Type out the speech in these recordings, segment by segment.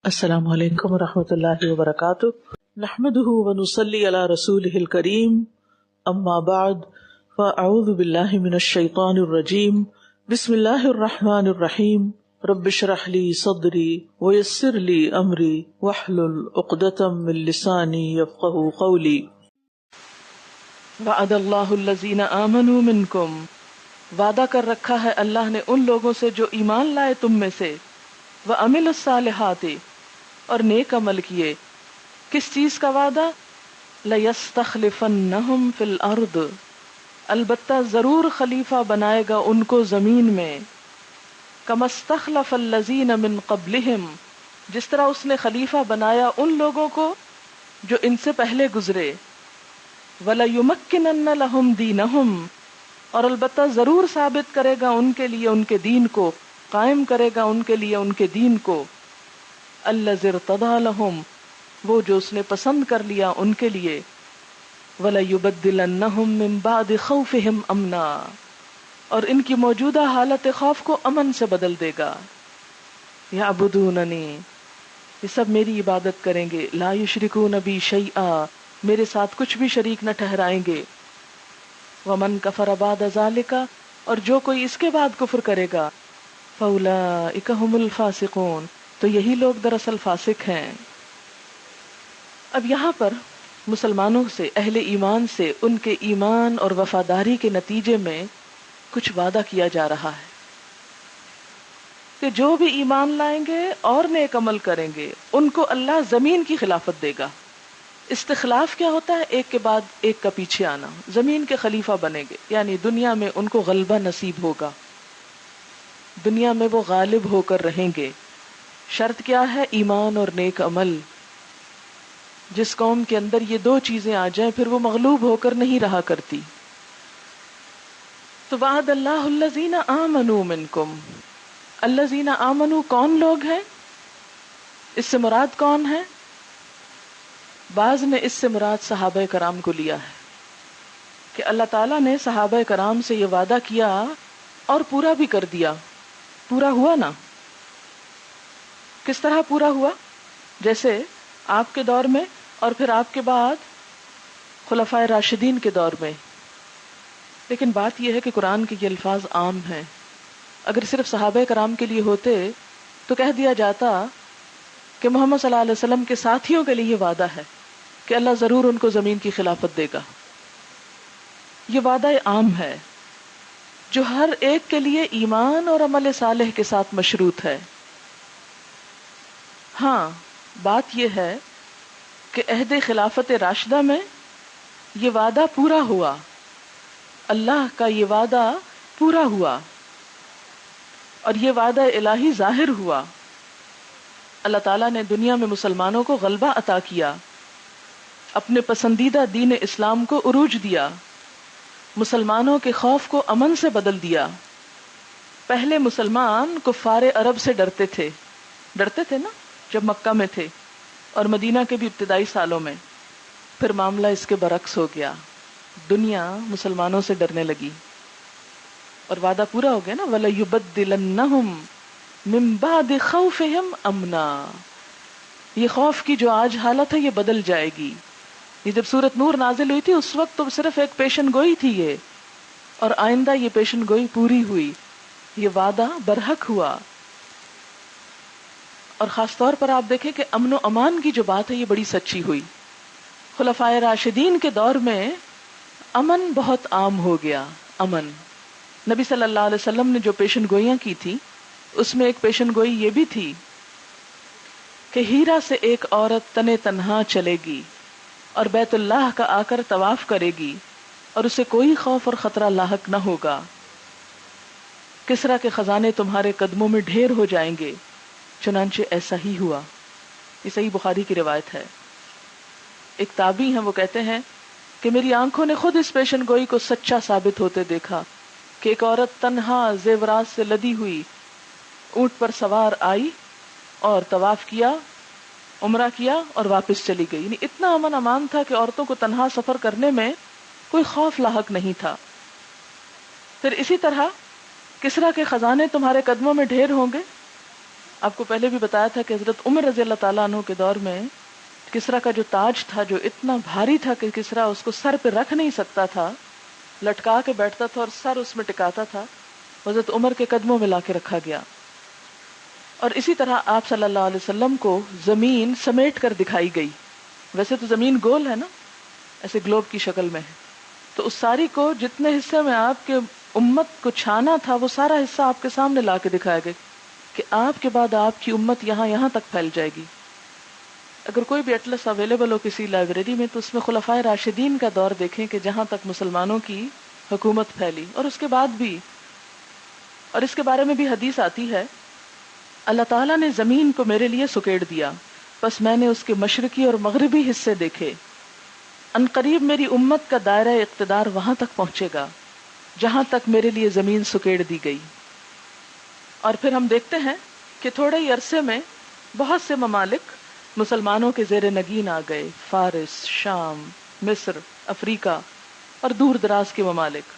السلام علیکم ورحمۃ اللہ وبرکاتہ، نحمده ونصلی علی رسوله الکریم، اما بعد فاعوذ باللہ من الشیطان الرجیم، بسم اللہ الرحمن الرحیم، رب اشرح لی صدری ویسر لی امری واحلل عقدۃ من لسانی یفقهوا قولی۔ وعد اللہ الذین آمنوا منکم، وعدہ کر رکھا ہے اللہ نے ان لوگوں سے جو ایمان لائے تم میں سے، وعملوا الصالحات، اور نیک عمل کیے۔ کس چیز کا وعدہ؟ لَيَسْتَخْلِفَنَّهُمْ فِي الْأَرْضِ، البتہ ضرور خلیفہ بنائے گا ان کو زمین میں۔ كَمَا اسْتَخْلَفَ الَّذِينَ مِن قَبْلِهِمْ، جس طرح اس نے خلیفہ بنایا ان لوگوں کو جو ان سے پہلے گزرے۔ وَلَيُمَكِّنَنَّ لَهُمْ دِينَهُمْ، اور البتہ ضرور ثابت کرے گا ان کے لیے ان کے دین کو، قائم کرے گا ان کے لیے ان کے دین کو۔ الذی ارتضی لہم، وہ جو اس نے پسند کر لیا ان کے لیے۔ ولیبدلنہم من بعد خوفہم امنا، اور ان کی موجودہ حالت خوف کو امن سے بدل دے گا۔ یعبدوننی، یہ سب میری عبادت کریں گے، لا یشرکون بی شیئا، میرے ساتھ کچھ بھی شریک نہ ٹھہرائیں گے۔ ومن کفر بعد ذالک، اور جو کوئی اس کے بعد کفر کرے گا، فاولئک ھم الفاسقون، تو یہی لوگ دراصل فاسق ہیں۔ اب یہاں پر مسلمانوں سے، اہل ایمان سے، ان کے ایمان اور وفاداری کے نتیجے میں کچھ وعدہ کیا جا رہا ہے کہ جو بھی ایمان لائیں گے اور نیک عمل کریں گے ان کو اللہ زمین کی خلافت دے گا۔ استخلاف کیا ہوتا ہے؟ ایک کے بعد ایک کا پیچھے آنا، زمین کے خلیفہ بنیں گے، یعنی دنیا میں ان کو غلبہ نصیب ہوگا، دنیا میں وہ غالب ہو کر رہیں گے۔ شرط کیا ہے؟ ایمان اور نیک عمل۔ جس قوم کے اندر یہ دو چیزیں آ جائیں پھر وہ مغلوب ہو کر نہیں رہا کرتی۔ تو وعد اللہ الذین آمنوا منکم، الذین آمنوا کون لوگ ہیں؟ اس سے مراد کون ہے؟ بعض نے اس سے مراد صحابہ کرام کو لیا ہے کہ اللہ تعالیٰ نے صحابہ کرام سے یہ وعدہ کیا اور پورا بھی کر دیا۔ پورا ہوا نا؟ کس طرح پورا ہوا؟ جیسے آپ کے دور میں اور پھر آپ کے بعد خلفائے راشدین کے دور میں۔ لیکن بات یہ ہے کہ قرآن کے یہ الفاظ عام ہیں، اگر صرف صحابہ کرام کے لیے ہوتے تو کہہ دیا جاتا کہ محمد صلی اللہ علیہ وسلم کے ساتھیوں کے لیے یہ وعدہ ہے کہ اللہ ضرور ان کو زمین کی خلافت دے گا۔ یہ وعدہ عام ہے جو ہر ایک کے لیے ایمان اور عمل صالح کے ساتھ مشروط ہے۔ ہاں، بات یہ ہے کہ عہد خلافت راشدہ میں یہ وعدہ پورا ہوا، اللہ کا یہ وعدہ پورا ہوا اور یہ وعدہ الہی ظاہر ہوا۔ اللہ تعالیٰ نے دنیا میں مسلمانوں کو غلبہ عطا کیا، اپنے پسندیدہ دین اسلام کو عروج دیا، مسلمانوں کے خوف کو امن سے بدل دیا۔ پہلے مسلمان کفار عرب سے ڈرتے تھے نا جب مکہ میں تھے اور مدینہ کے بھی ابتدائی سالوں میں۔ پھر معاملہ اس کے برعکس ہو گیا، دنیا مسلمانوں سے ڈرنے لگی اور وعدہ پورا ہو گیا نا۔ وَلَيُبَدِّلَنَّهُمْ مِن بَعْدِ خَوْفِهِمْ أَمْنًا، یہ خوف کی جو آج حالت ہے یہ بدل جائے گی۔ یہ جب سورۃ نور نازل ہوئی تھی اس وقت تو صرف ایک پیشن گوئی تھی یہ، اور آئندہ یہ پیشن گوئی پوری ہوئی، یہ وعدہ برحق ہوا۔ اور خاص طور پر آپ دیکھیں کہ امن و امان کی جو بات ہے یہ بڑی سچی ہوئی۔ خلفائے راشدین کے دور میں امن بہت عام ہو گیا۔ امن، نبی صلی اللہ علیہ وسلم نے جو پیشن گوئیاں کی تھی اس میں ایک پیشن گوئی یہ بھی تھی کہ ہیرا سے ایک عورت تنے تنہا چلے گی اور بیت اللہ کا آ کر طواف کرے گی اور اسے کوئی خوف اور خطرہ لاحق نہ ہوگا۔ کسریٰ کے خزانے تمہارے قدموں میں ڈھیر ہو جائیں گے، چنانچہ ایسا ہی ہوا۔ یہ صحیح بخاری کی روایت ہے۔ ایک تابعی ہیں، وہ کہتے ہیں کہ میری آنکھوں نے خود اس پیشن گوئی کو سچا ثابت ہوتے دیکھا کہ ایک عورت تنہا زیورات سے لدی ہوئی اونٹ پر سوار آئی اور طواف کیا، عمرہ کیا اور واپس چلی گئی۔ یعنی اتنا امن امان تھا کہ عورتوں کو تنہا سفر کرنے میں کوئی خوف لاحق نہیں تھا۔ پھر اسی طرح کسریٰ کے خزانے تمہارے قدموں میں ڈھیر ہوں گے، آپ کو پہلے بھی بتایا تھا کہ حضرت عمر رضی اللہ تعالیٰ عنہ کے دور میں کسریٰ کا جو تاج تھا جو اتنا بھاری تھا کہ کسریٰ اس کو سر پہ رکھ نہیں سکتا تھا، لٹکا کے بیٹھتا تھا اور سر اس میں ٹکاتا تھا، حضرت عمر کے قدموں میں لا کے رکھا گیا. اور اسی طرح آپ صلی اللہ علیہ وسلم کو زمین سمیٹ کر دکھائی گئی. ویسے تو زمین گول ہے نا، ایسے گلوب کی شکل میں ہے، تو اس ساری کو جتنے حصے میں آپ کے امت کو چھانا تھا وہ سارا حصہ آپ کے سامنے لا کے دکھایا گیا کہ آپ کے بعد آپ کی امت یہاں تک پھیل جائے گی. اگر کوئی بھی اٹلس اویلیبل ہو کسی لائبریری میں تو اس میں خلفائے راشدین کا دور دیکھیں کہ جہاں تک مسلمانوں کی حکومت پھیلی، اور اس کے بعد بھی. اور اس کے بارے میں بھی حدیث آتی ہے، اللہ تعالیٰ نے زمین کو میرے لیے سکیڑ دیا، بس میں نے اس کے مشرقی اور مغربی حصے دیکھے. ان قریب میری امت کا دائرہ اقتدار وہاں تک پہنچے گا جہاں تک میرے لیے زمین سکیڑ دی گئی. اور پھر ہم دیکھتے ہیں کہ تھوڑے ہی عرصے میں بہت سے ممالک مسلمانوں کے زیر نگین آ گئے، فارس، شام، مصر، افریقہ اور دور دراز کے ممالک.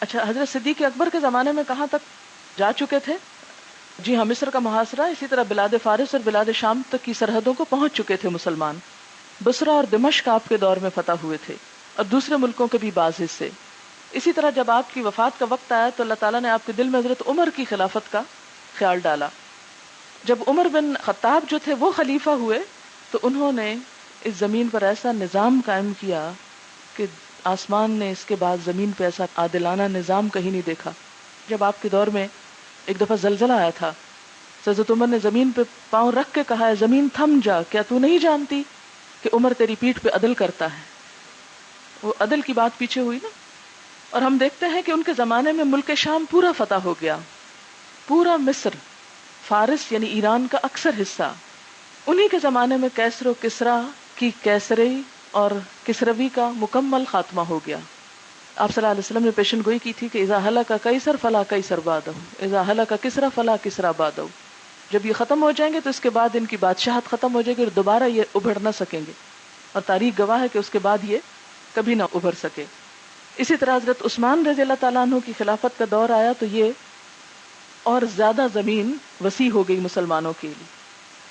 اچھا، حضرت صدیق اکبر کے زمانے میں کہاں تک جا چکے تھے؟ جی ہاں، مصر کا محاصرہ، اسی طرح بلاد فارس اور بلاد شام تک کی سرحدوں کو پہنچ چکے تھے مسلمان. بصرہ اور دمشق آپ کے دور میں فتح ہوئے تھے، اور دوسرے ملکوں کے بھی بعض حصے. اسی طرح جب آپ کی وفات کا وقت آیا تو اللہ تعالیٰ نے آپ کے دل میں حضرت عمر کی خلافت کا خیال ڈالا. جب عمر بن خطاب جو تھے وہ خلیفہ ہوئے تو انہوں نے اس زمین پر ایسا نظام قائم کیا کہ آسمان نے اس کے بعد زمین پہ ایسا عادلانہ نظام کہیں نہیں دیکھا. جب آپ کے دور میں ایک دفعہ زلزلہ آیا تھا، حضرت عمر نے زمین پہ پاؤں رکھ کے کہا ہے، زمین تھم جا، کیا تو نہیں جانتی کہ عمر تیری پیٹھ پہ عدل کرتا ہے؟ وہ عدل کی بات پیچھے ہوئی نا. اور ہم دیکھتے ہیں کہ ان کے زمانے میں ملک شام پورا فتح ہو گیا، پورا مصر، فارس یعنی ایران کا اکثر حصہ. انہی کے زمانے میں کیسر و کسریٰ کی کیسری اور کسروی کا مکمل خاتمہ ہو گیا. آپ صلی اللہ علیہ وسلم نے پیشن گوئی کی تھی کہ اذا ہلک قیصر فلا قیصر بعدہ، اذا ہلک کسریٰ فلا کسریٰ بعدہ. جب یہ ختم ہو جائیں گے تو اس کے بعد ان کی بادشاہت ختم ہو جائے گی اور دوبارہ یہ ابھر نہ سکیں گے، اور تاریخ گواہ ہے کہ اس کے بعد یہ کبھی نہ ابھر سکے. اسی طرح حضرت عثمان رضی اللہ تعالیٰ عنہ کی خلافت کا دور آیا تو یہ اور زیادہ زمین وسیع ہو گئی مسلمانوں کے لیے.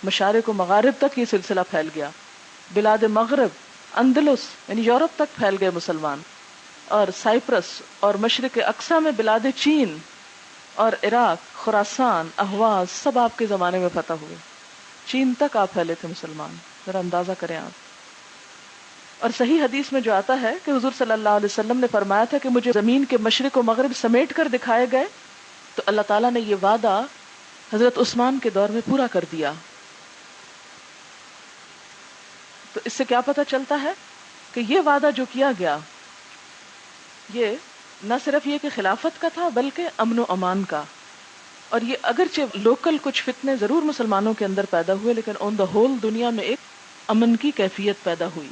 مشارق و مغارب تک یہ سلسلہ پھیل گیا، بلاد مغرب، اندلس یعنی یورپ تک پھیل گئے مسلمان، اور سائپرس اور مشرق اقصی میں بلاد چین اور عراق، خراسان، اہواز سب آپ کے زمانے میں فتح ہوئے. چین تک آپ پھیلے تھے مسلمان، ذرا اندازہ کریں آپ. اور صحیح حدیث میں جو آتا ہے کہ حضور صلی اللہ علیہ وسلم نے فرمایا تھا کہ مجھے زمین کے مشرق و مغرب سمیٹ کر دکھائے گئے تو اللہ تعالیٰ نے یہ وعدہ حضرت عثمان کے دور میں پورا کر دیا. تو اس سے کیا پتہ چلتا ہے کہ یہ وعدہ جو کیا گیا یہ نہ صرف یہ کہ خلافت کا تھا بلکہ امن و امان کا. اور یہ اگرچہ لوکل کچھ فتنے ضرور مسلمانوں کے اندر پیدا ہوئے لیکن آن دا ہول دنیا میں ایک امن کی کیفیت پیدا ہوئی.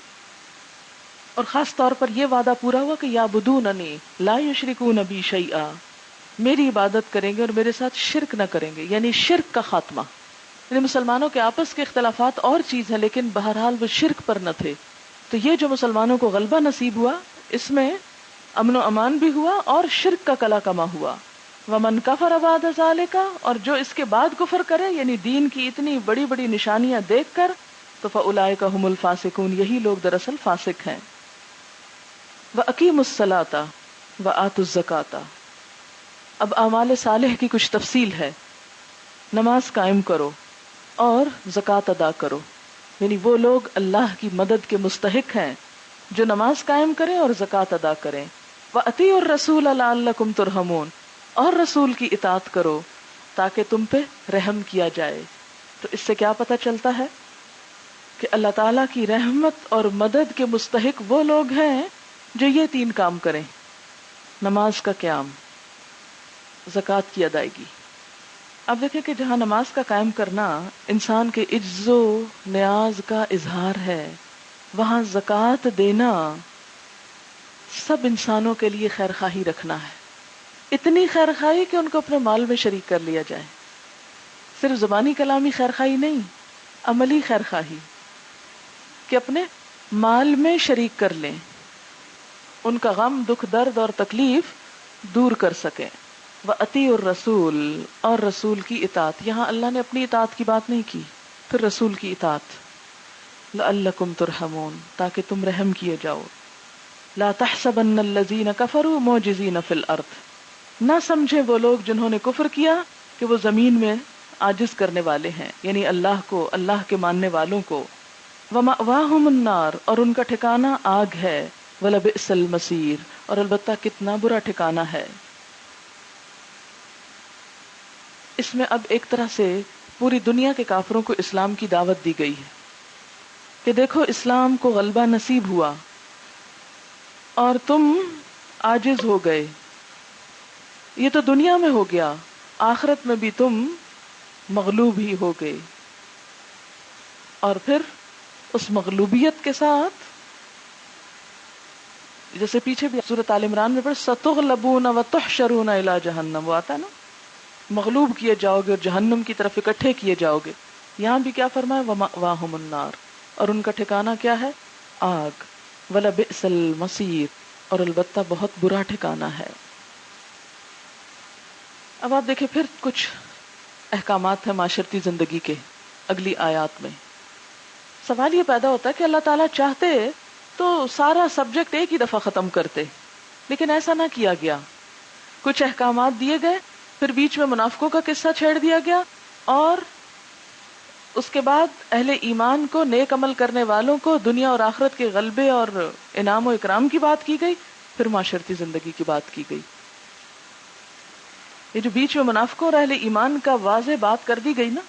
اور خاص طور پر یہ وعدہ پورا ہوا کہ یعبدوننی لا یشرکون بی شیئا، میری عبادت کریں گے اور میرے ساتھ شرک نہ کریں گے، یعنی شرک کا خاتمہ. یعنی مسلمانوں کے آپس کے اختلافات اور چیز ہے لیکن بہرحال وہ شرک پر نہ تھے. تو یہ جو مسلمانوں کو غلبہ نصیب ہوا اس میں امن و امان بھی ہوا اور شرک کا کلا کما ہوا. ومن کفر بعد ذالک، اور جو اس کے بعد کفر کرے یعنی دین کی اتنی بڑی بڑی نشانیاں دیکھ کر تو فاولئک ھم الفاسقون، یہی لوگ دراصل فاسق ہیں. وَأَقِیمُوا الصَّلَاةَ وَآتُوا الزَّکَاةَ. اب اعمال صالح کی کچھ تفصیل ہے. نماز قائم کرو اور زکوٰۃ ادا کرو، یعنی وہ لوگ اللہ کی مدد کے مستحق ہیں جو نماز قائم کریں اور زکوٰۃ ادا کریں. وَأَطِیعُوا الرَّسُولَ لَعَلَّکُمْ تُرْحَمُونَ، اور رسول کی اطاعت کرو تاکہ تم پہ رحم کیا جائے. تو اس سے کیا پتہ چلتا ہے کہ اللہ تعالیٰ کی رحمت اور مدد کے مستحق وہ لوگ ہیں جو یہ تین کام کریں: نماز کا قیام، زکوٰۃ کی ادائیگی. اب دیکھیں کہ جہاں نماز کا قائم کرنا انسان کے عجز و نیاز کا اظہار ہے، وہاں زکوٰۃ دینا سب انسانوں کے لیے خیر خواہی رکھنا ہے. اتنی خیر خواہی کہ ان کو اپنے مال میں شریک کر لیا جائے. صرف زبانی کلامی خیر خواہی نہیں، عملی خیر خواہی کہ اپنے مال میں شریک کر لیں، ان کا غم، دکھ، درد اور تکلیف دور کر سکیں. وَأَطِیعُوا الرَّسُولَ، اور رسول کی اطاعت. یہاں اللہ نے اپنی اطاعت کی بات نہیں کی، پھر رسول کی اطاعت. لَعَلَّکُمْ تُرْحَمُونَ، تاکہ تم رحم کیے جاؤ. لَا تَحْسَبَنَّ الَّذِينَ كَفَرُوا مُعْجِزِينَ فِي الْأَرْضِ، نہ سمجھے وہ لوگ جنہوں نے کفر کیا کہ وہ زمین میں عاجز کرنے والے ہیں، یعنی اللہ کو، اللہ کے ماننے والوں کو. وَمَأْوَاهُمُ النَّارُ، اور ان کا ٹھکانہ آگ ہے. وَلَبِئْسَ الْمَصِيرُ، اور البتہ کتنا برا ٹھکانہ ہے. اس میں اب ایک طرح سے پوری دنیا کے کافروں کو اسلام کی دعوت دی گئی ہے کہ دیکھو اسلام کو غلبہ نصیب ہوا اور تم عاجز ہو گئے. یہ تو دنیا میں ہو گیا، آخرت میں بھی تم مغلوب ہی ہو گئے. اور پھر اس مغلوبیت کے ساتھ جیسے پیچھے بھی سورۃ آل عمران میں پڑھ سَتُغْلَبُونَ وَتُحْشَرُونَ إِلَى جَهَنَّمَ، وہ آتا ہے نا، مغلوب کیے جاؤ گے اور جہنم کی طرف اکٹھے کیے جاؤ گے. یہاں بھی کیا فرمایا؟ وَمَأْوَاهُمُ النَّارُ، اور ان کا ٹھکانہ کیا ہے؟ آگ. وَلَبِئْسَ الْمَصِيرُ، اور البتہ بہت برا ٹھکانہ ہے. اب آپ دیکھیں پھر کچھ احکامات ہیں معاشرتی زندگی کے اگلی آیات میں. سوال یہ پیدا ہوتا ہے کہ اللہ تعالیٰ چاہتے تو سارا سبجیکٹ ایک ہی دفعہ ختم کرتے، لیکن ایسا نہ کیا گیا. کچھ احکامات دیے گئے، پھر بیچ میں منافقوں کا قصہ چھیڑ دیا گیا، اور اس کے بعد اہل ایمان کو، نیک عمل کرنے والوں کو دنیا اور آخرت کے غلبے اور انعام و اکرام کی بات کی گئی، پھر معاشرتی زندگی کی بات کی گئی. یہ جو بیچ میں منافقوں اور اہل ایمان کا واضح بات کر دی گئی نا،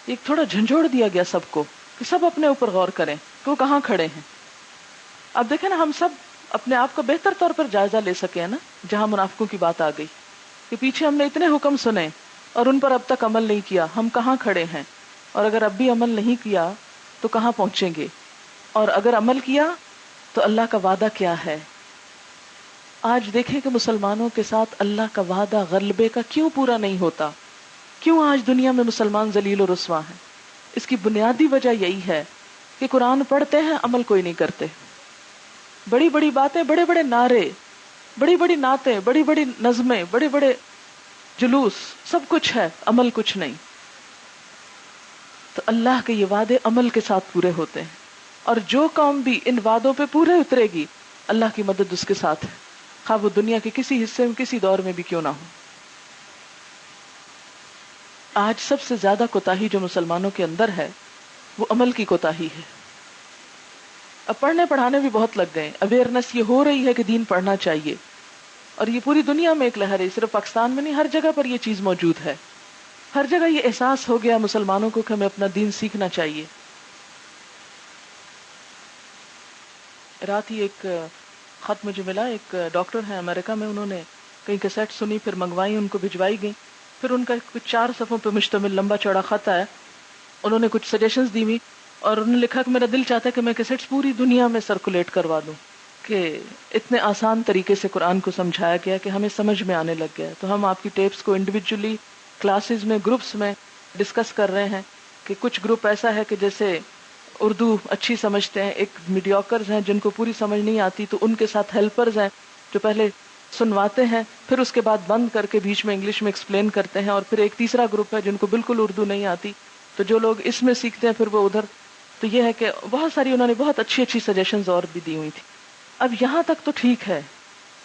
ایک تھوڑا جھنجھوڑ دیا گیا سب کو کہ سب اپنے اوپر غور کریں کہ وہ کہاں کھڑے ہیں. اب دیکھیں نا، ہم سب اپنے آپ کو بہتر طور پر جائزہ لے سکے ہیں نا. جہاں منافقوں کی بات آ گئی کہ پیچھے ہم نے اتنے حکم سنے اور ان پر اب تک عمل نہیں کیا، ہم کہاں کھڑے ہیں؟ اور اگر اب بھی عمل نہیں کیا تو کہاں پہنچیں گے؟ اور اگر عمل کیا تو اللہ کا وعدہ کیا ہے؟ آج دیکھیں کہ مسلمانوں کے ساتھ اللہ کا وعدہ غلبے کا کیوں پورا نہیں ہوتا؟ کیوں آج دنیا میں مسلمان ذلیل و رسوا ہیں؟ اس کی بنیادی وجہ یہی ہے کہ قرآن پڑھتے ہیں، عمل کوئی نہیں کرتے. بڑی بڑی باتیں، بڑے بڑے نعرے، بڑی بڑی نعتیں، بڑی بڑی نظمیں، بڑے بڑے جلوس، سب کچھ ہے، عمل کچھ نہیں. تو اللہ کے یہ وعدے عمل کے ساتھ پورے ہوتے ہیں، اور جو قوم بھی ان وعدوں پہ پورے اترے گی اللہ کی مدد اس کے ساتھ ہے، خواہ وہ دنیا کے کسی حصے میں، کسی دور میں بھی کیوں نہ ہو. آج سب سے زیادہ کوتاہی جو مسلمانوں کے اندر ہے وہ عمل کی کوتاہی ہے. اب پڑھنے پڑھانے بھی بہت لگ گئے، اویئرنیس یہ ہو رہی ہے کہ دین پڑھنا چاہیے، اور یہ پوری دنیا میں ایک لہر ہے، صرف پاکستان میں نہیں، ہر جگہ پر یہ چیز موجود ہے. ہر جگہ یہ احساس ہو گیا مسلمانوں کو کہ ہمیں اپنا دین سیکھنا چاہیے. رات ہی ایک خط مجھے ملا، ایک ڈاکٹر ہیں امریکہ میں، انہوں نے کئی کیسٹ سنی، پھر منگوائی، ان کو بھجوائی گئی. پھر ان کا کچھ 4 صفحوں پہ مشتمل لمبا چوڑا خط آیا. انہوں نے کچھ سجیشنز دی ہوئی، اور انہوں نے لکھا کہ میرا دل چاہتا ہے کہ میں کیسٹس پوری دنیا میں سرکولیٹ کروا دوں، کہ اتنے آسان طریقے سے قرآن کو سمجھایا گیا کہ ہمیں سمجھ میں آنے لگ گیا. تو ہم آپ کی ٹیپس کو انڈیویجولی کلاسز میں، گروپس میں ڈسکس کر رہے ہیں کہ کچھ گروپ ایسا ہے کہ جیسے اردو اچھی سمجھتے ہیں، ایک میڈیوکرز ہیں جن کو پوری سمجھ نہیں آتی، تو ان کے ساتھ ہیلپرز ہیں جو پہلے سنواتے ہیں، پھر اس کے بعد بند کر کے بیچ میں انگلش میں ایکسپلین کرتے ہیں، اور پھر ایک تیسرا گروپ ہے جن کو بالکل اردو نہیں آتی، تو جو لوگ اس میں سیکھتے ہیں پھر وہ ادھر. تو یہ ہے کہ بہت ساری انہوں نے بہت اچھی اچھی سجیشنز اور بھی دی ہوئی تھی. اب یہاں تک تو ٹھیک ہے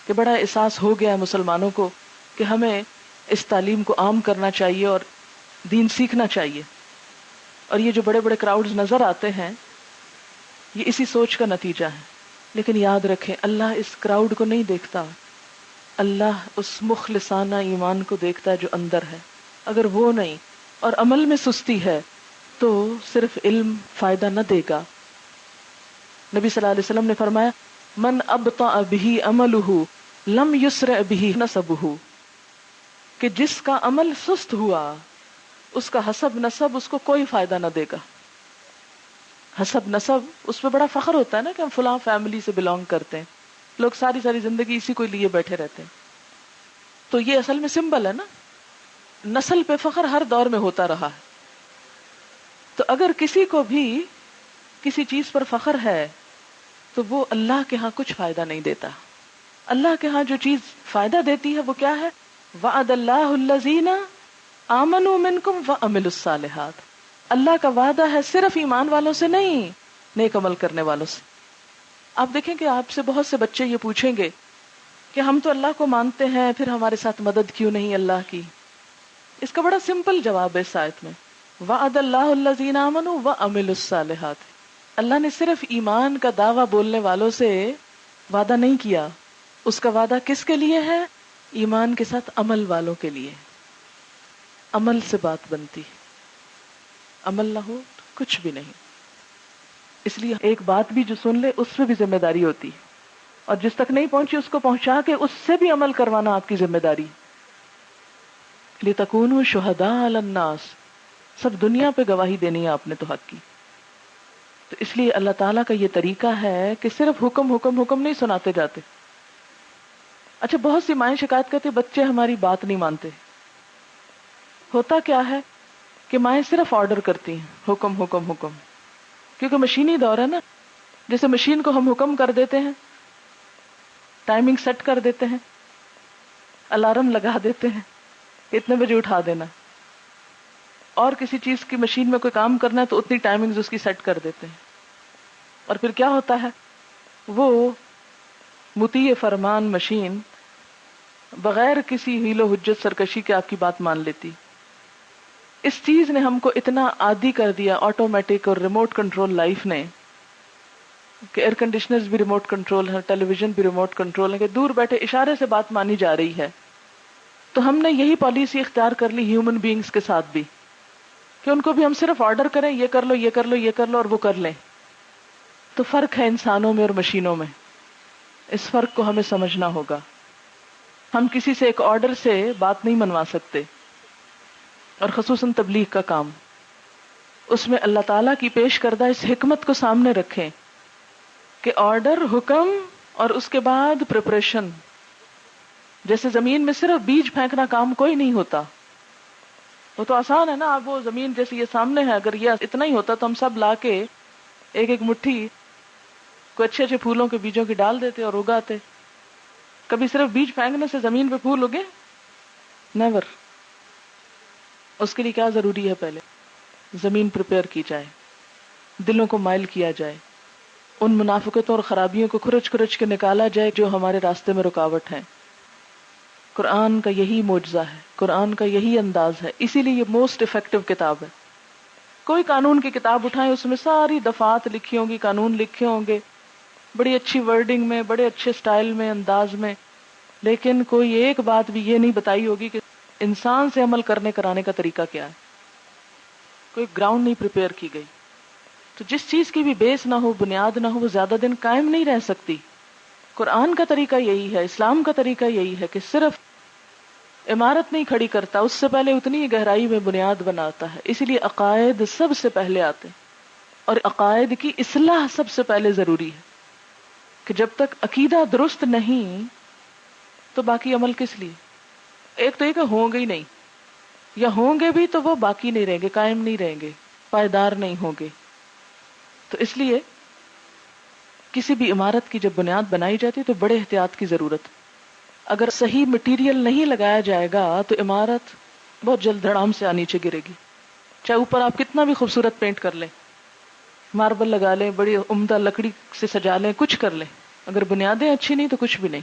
کہ بڑا احساس ہو گیا مسلمانوں کو کہ ہمیں اس تعلیم کو عام کرنا چاہیے اور دین سیکھنا چاہیے. اور یہ جو بڑے بڑے کراؤڈز نظر آتے ہیں یہ اسی سوچ کا نتیجہ ہے. لیکن یاد رکھیں اللہ اس کراؤڈ کو نہیں دیکھتا، اللہ اس مخلصانہ ایمان کو دیکھتا ہے جو اندر ہے. اگر وہ نہیں اور عمل میں سستی ہے تو صرف علم فائدہ نہ دے گا. نبی صلی اللہ علیہ وسلم نے فرمایا من ابطأ به عمله لم يسرع به نسبه، کہ جس کا عمل سست ہوا اس کا حسب نسب اس کو کوئی فائدہ نہ دے گا. حسب نسب اس پہ بڑا فخر ہوتا ہے نا کہ ہم فلاں فیملی سے بلونگ کرتے ہیں، لوگ ساری ساری زندگی اسی کو لیے بیٹھے رہتے ہیں. تو یہ اصل میں سمبل ہے نا، نسل پہ فخر ہر دور میں ہوتا رہا ہے. تو اگر کسی کو بھی کسی چیز پر فخر ہے تو وہ اللہ کے ہاں کچھ فائدہ نہیں دیتا. اللہ کے ہاں جو چیز فائدہ دیتی ہے وہ کیا ہے؟ وعد اللہ الذین آمنوا منکم وعملوا الصالحات. اللہ کا وعدہ ہے صرف ایمان والوں سے نہیں، نیک عمل کرنے والوں سے. آپ دیکھیں کہ آپ سے بہت سے بچے یہ پوچھیں گے کہ ہم تو اللہ کو مانتے ہیں، پھر ہمارے ساتھ مدد کیوں نہیں اللہ کی؟ اس کا بڑا سمپل جواب ہے اس آیت میں، وعد اللہ الذین آمنوا وعملوا الصالحات. اللہ نے صرف ایمان کا دعویٰ بولنے والوں سے وعدہ نہیں کیا، اس کا وعدہ کس کے لیے ہے؟ ایمان کے ساتھ عمل والوں کے لیے. عمل سے بات بنتی، عمل نہ ہو تو کچھ بھی نہیں. اس لیے ایک بات بھی جو سن لے اس میں بھی ذمہ داری ہوتی، اور جس تک نہیں پہنچی اس کو پہنچا کے اس سے بھی عمل کروانا آپ کی ذمہ داری. لِتَكُونُوا شُهَدَاءَ عَلَى النَّاسِ، سب دنیا پہ گواہی دینی ہے آپ نے تو حق کی. تو اس لیے اللہ تعالیٰ کا یہ طریقہ ہے کہ صرف حکم حکم حکم نہیں سناتے جاتے. اچھا، بہت سی مائیں شکایت کرتی بچے ہماری بات نہیں مانتے. ہوتا کیا ہے کہ مائیں صرف آرڈر کرتی ہیں، حکم حکم حکم، کیونکہ مشینی دور ہے نا. جیسے مشین کو ہم حکم کر دیتے ہیں، ٹائمنگ سیٹ کر دیتے ہیں، الارم لگا دیتے ہیں اتنے بجے اٹھا دینا، اور کسی چیز کی مشین میں کوئی کام کرنا ہے تو اتنی ٹائمنگ اس کی سیٹ کر دیتے ہیں. اور پھر کیا ہوتا ہے، وہ مطیع فرمان مشین بغیر کسی حیل و حجت سرکشی کے آپ کی بات مان لیتی. اس چیز نے ہم کو اتنا عادی کر دیا، آٹومیٹک اور ریموٹ کنٹرول لائف نے، کہ ایئر کنڈیشنرز بھی ریموٹ کنٹرول ہے، ٹیلی ویژن بھی ریموٹ کنٹرول ہے، کہ دور بیٹھے اشارے سے بات مانی جا رہی ہے. تو ہم نے یہی پالیسی اختیار کر لی ہیومن بینگز کے ساتھ بھی، کہ ان کو بھی ہم صرف آرڈر کریں، یہ کر لو یہ کر لو یہ کر لو، اور وہ کر لیں. تو فرق ہے انسانوں میں اور مشینوں میں، اس فرق کو ہمیں سمجھنا ہوگا. ہم کسی سے ایک آرڈر سے بات نہیں منوا سکتے، اور خصوصاً تبلیغ کا کام، اس میں اللہ تعالیٰ کی پیش کردہ اس حکمت کو سامنے رکھیں کہ آرڈر، حکم، اور اس کے بعد پریپریشن. جیسے زمین میں صرف بیج پھینکنا کام کوئی نہیں ہوتا، وہ تو آسان ہے نا. آپ وہ زمین جیسے یہ سامنے ہے، اگر یہ اتنا ہی ہوتا تو ہم سب لا کے ایک ایک مٹھی کوئی اچھے اچھے پھولوں کے بیجوں کی ڈال دیتے اور اگاتے. کبھی صرف بیج پھینکنے سے زمین پہ پھول اگے؟ نیور. اس کے لیے کیا ضروری ہے؟ پہلے زمین پریپیئر کی جائے، دلوں کو مائل کیا جائے، ان منافقتوں اور خرابیوں کو کھرچ کھرچ کے نکالا جائے جو ہمارے راستے میں رکاوٹ ہیں. قرآن کا یہی معجزہ ہے، قرآن کا یہی انداز ہے، اسی لیے یہ موسٹ افیکٹو کتاب ہے. کوئی قانون کی کتاب اٹھائیں، اس میں ساری دفعات لکھی ہوں گی، قانون لکھے ہوں گے، بڑی اچھی ورڈنگ میں، بڑے اچھے سٹائل میں، انداز میں، لیکن کوئی ایک بات بھی یہ نہیں بتائی ہوگی کہ انسان سے عمل کرنے کرانے کا طریقہ کیا ہے. کوئی گراؤنڈ نہیں پریپیئر کی گئی. تو جس چیز کی بھی بیس نہ ہو، بنیاد نہ ہو، وہ زیادہ دن قائم نہیں رہ سکتی. قرآن کا طریقہ یہی ہے، اسلام کا طریقہ یہی ہے کہ صرف عمارت نہیں کھڑی کرتا، اس سے پہلے اتنی ہی گہرائی میں بنیاد بناتا ہے. اسی لیے عقائد سب سے پہلے آتے ہیں، اور عقائد کی اصلاح سب سے پہلے ضروری ہے، کہ جب تک عقیدہ درست نہیں تو باقی عمل کس لیے؟ ایک تو یہ کہ ہوں گے ہی نہیں، یا ہوں گے بھی تو وہ باقی نہیں رہیں گے، قائم نہیں رہیں گے، پائیدار نہیں ہوں گے. تو اس لیے کسی بھی عمارت کی جب بنیاد بنائی جاتی تو بڑے احتیاط کی ضرورت. اگر صحیح مٹیریل نہیں لگایا جائے گا تو عمارت بہت جلد دھڑام سے نیچے گرے گی. چاہے اوپر آپ کتنا بھی خوبصورت پینٹ کر لیں، ماربل لگا لیں، بڑی عمدہ لکڑی سے سجا لیں، کچھ کر لیں، اگر بنیادیں اچھی نہیں تو کچھ بھی نہیں.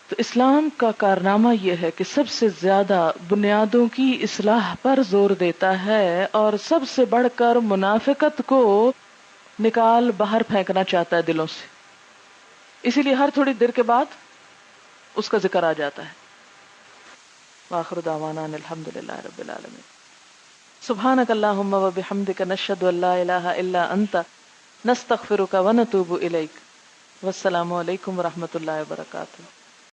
تو اسلام کا کارنامہ یہ ہے کہ سب سے زیادہ بنیادوں کی اصلاح پر زور دیتا ہے، اور سب سے بڑھ کر منافقت کو نکال باہر پھینکنا چاہتا ہے دلوں سے. اسی لیے ہر تھوڑی دیر کے بعد اس کا ذکر آ جاتا ہے. وآخر دعوانا ان الحمد للہ رب العالمین. سبحانک اللہم و بحمدک نشہد ان لا الہ الا انت نستغفرک و نتوب الیک. والسلام علیکم ورحمۃ اللہ وبرکاتہ.